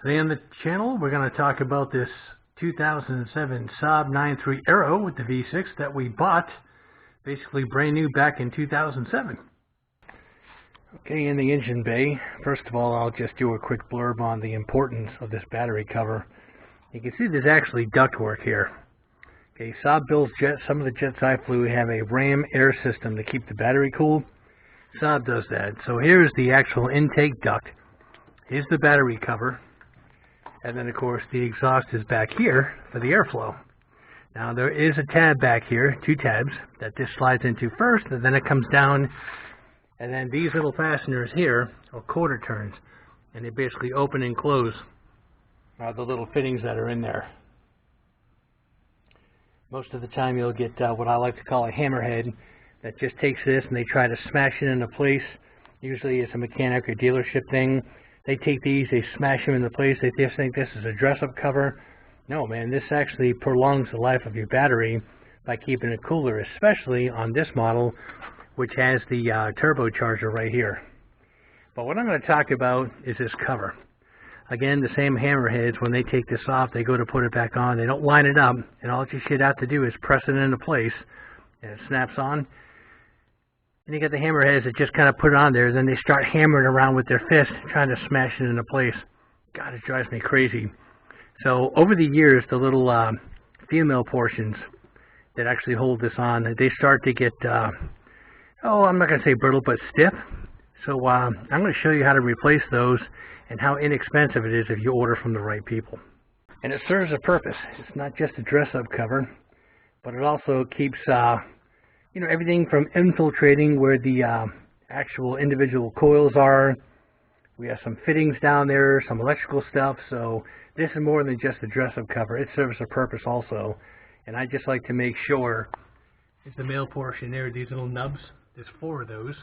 Today on the channel, we're going to talk about this 2007 Saab 9.3 Aero with the V6 that we bought basically brand new back in 2007. Okay, in the engine bay, first of all, I'll just do a quick blurb on the importance of this battery cover. You can see there's actually ductwork here. Okay, Saab builds jets. Some of the jets I flew have a ram air system to keep the battery cool. Saab does that. So here's the actual intake duct. Here's the battery cover. And then, of course, the exhaust is back here for the airflow. Now, there is a tab back here, two tabs, that this slides into first, and then it comes down. And then these little fasteners here are quarter turns, and they basically open and close the little fittings that are in there. Most of the time, you'll get what I like to call a hammerhead that just takes this and they try to smash it into place. Usually, it's a mechanic or dealership thing. They take these, they smash them into place, they just think this is a dress-up cover. No, man, this actually prolongs the life of your battery by keeping it cooler, especially on this model, which has the turbocharger right here. But what I'm going to talk about is this cover. Again, the same hammerheads, when they take this off, they go to put it back on. They don't line it up, and all you should have to do is press it into place, and it snaps on. And you get the hammerheads that just kind of put it on there, then they start hammering around with their fist, trying to smash it into place. God, it drives me crazy. So over the years, the little female portions that actually hold this on, they start to get, I'm not going to say brittle, but stiff. So I'm going to show you how to replace those and how inexpensive it is if you order from the right people. And it serves a purpose. It's not just a dress-up cover, but it also keeps everything from infiltrating where the actual individual coils are. We have some fittings down there, some electrical stuff, so this is more than just a dress-up cover. It serves a purpose also, and I just like to make sure it's the male portion there, these little nubs. There's 4 of those,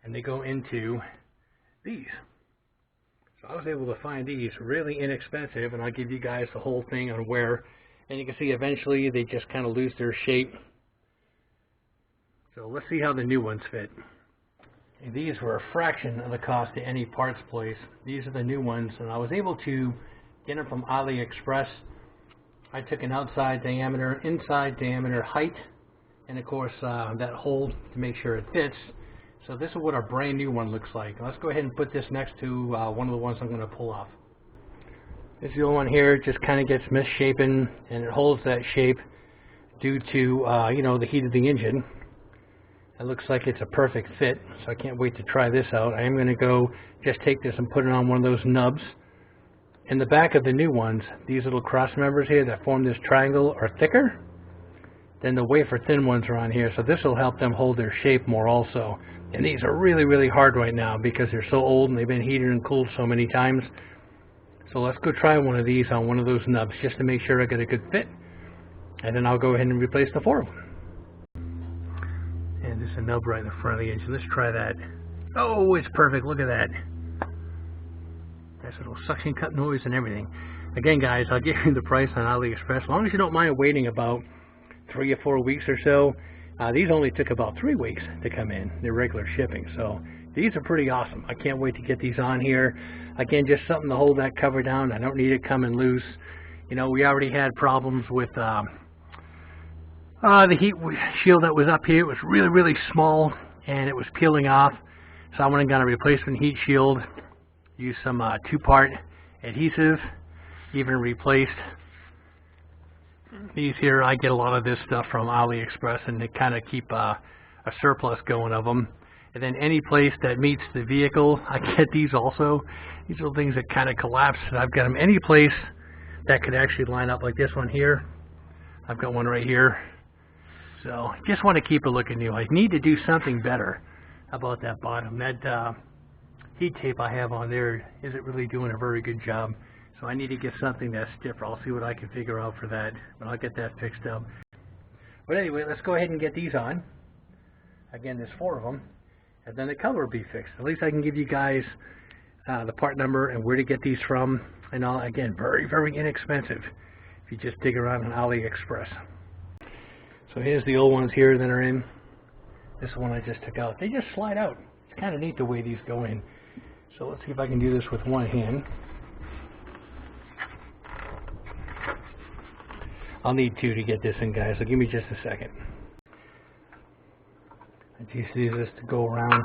and they go into these. So I was able to find these really inexpensive, and I'll give you guys the whole thing on where, and you can see eventually they just kind of lose their shape. So let's see how the new ones fit. And these were a fraction of the cost of any parts place. These are the new ones, and I was able to get them from AliExpress. I took an outside diameter, inside diameter, height, and of course that hole to make sure it fits. So this is what our brand new one looks like. Let's go ahead and put this next to one of the ones I'm going to pull off. This is the one here. It just kind of gets misshapen, and it holds that shape due to the heat of the engine. It looks like it's a perfect fit, so I can't wait to try this out. I am going to go just take this and put it on one of those nubs. In the back of the new ones, these little cross members here that form this triangle are thicker than the wafer thin ones are on here, so this will help them hold their shape more also. And these are really, really hard right now because they're so old and they've been heated and cooled so many times. So let's go try one of these on one of those nubs just to make sure I get a good fit. And then I'll go ahead and replace the 4 of them. And there's a nub right in the front of the engine. Let's try that. Oh, it's perfect. Look at that. Nice little suction cut noise and everything. Again, guys, I'll give you the price on AliExpress. As long as you don't mind waiting about 3 or 4 weeks or so. These only took about 3 weeks to come in. They're regular shipping. So these are pretty awesome. I can't wait to get these on here. Again, just something to hold that cover down. I don't need it coming loose. We already had problems with the heat shield that was up here. It was really, really small, and it was peeling off. So I went and got a replacement heat shield. Used some 2-part adhesive. Even replaced these here. I get a lot of this stuff from AliExpress, and they kind of keep a surplus going of them. And then any place that meets the vehicle, I get these also. These are things that kind of collapse, and I've got them any place that could actually line up, like this one here. I've got one right here. So just want to keep it looking new. I need to do something better about that bottom. That heat tape I have on there isn't really doing a very good job. So I need to get something that's stiffer. I'll see what I can figure out for that, but I'll get that fixed up. But anyway, let's go ahead and get these on. Again, there's 4 of them, and then the cover will be fixed. At least I can give you guys the part number and where to get these from. And all, again, very, very inexpensive if you just dig around on AliExpress. So here's the old ones here that are in. This one I just took out. They just slide out. It's kind of neat the way these go in. So let's see if I can do this with one hand. I'll need two to get this in, guys, so give me just a second. I just use this to go around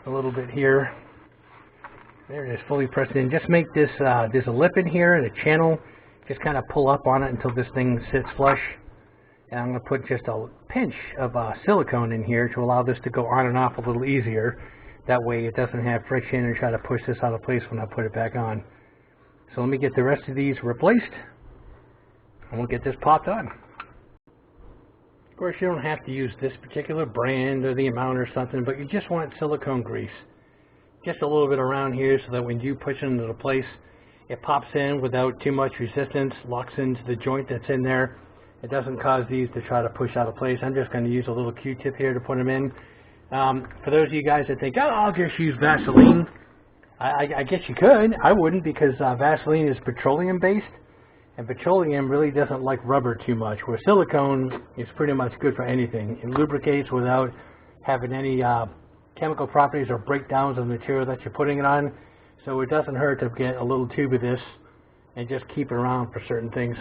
a little bit here. There it is, fully pressed in. Just make this, there's a lip in here and a channel. Just kind of pull up on it until this thing sits flush. And I'm going to put just a pinch of silicone in here to allow this to go on and off a little easier. That way it doesn't have friction and try to push this out of place when I put it back on. So let me get the rest of these replaced, and we'll get this popped on. Of course, you don't have to use this particular brand or the amount or something, but you just want silicone grease. Just a little bit around here so that when you push it into the place, it pops in without too much resistance, locks into the joint that's in there. It doesn't cause these to try to push out of place. I'm just going to use a little Q-tip here to put them in. For those of you guys that think, oh, I'll just use Vaseline, I guess you could. I wouldn't, because Vaseline is petroleum based, and petroleum really doesn't like rubber too much, where silicone is pretty much good for anything. It lubricates without having any chemical properties or breakdowns of the material that you're putting it on, so it doesn't hurt to get a little tube of this and just keep it around for certain things.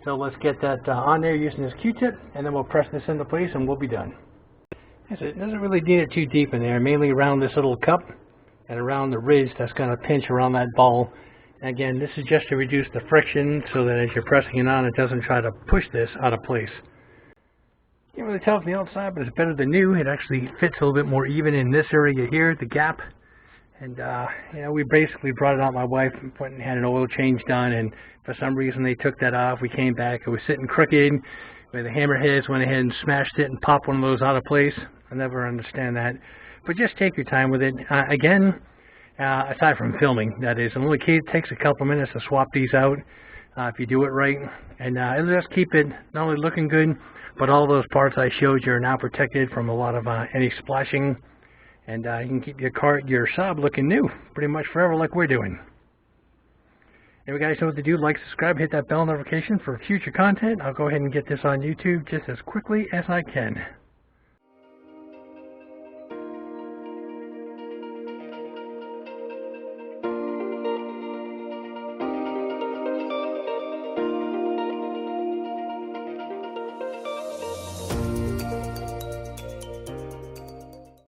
So let's get that on there using this Q-tip, and then we'll press this into place and we'll be done. It doesn't really need it too deep in there, mainly around this little cup and around the ridge that's going to pinch around that ball. And again, this is just to reduce the friction so that as you're pressing it on, it doesn't try to push this out of place. Can't really tell from the outside, but it's better than new. It actually fits a little bit more even in this area here, the gap. And you know, we basically brought it out, my wife, and had an oil change done, and for some reason they took that off. We came back, it was sitting crooked, where the hammerheads went ahead and smashed it and popped one of those out of place. I never understand that. But just take your time with it. Again, aside from filming, that is, it only takes a couple minutes to swap these out if you do it right. And it'll just keep it not only looking good, but all those parts I showed you are now protected from a lot of any splashing. And you can keep your Saab looking new pretty much forever like we're doing. Anyway, guys, know what to do. Like, subscribe, hit that bell notification for future content. I'll go ahead and get this on YouTube just as quickly as I can.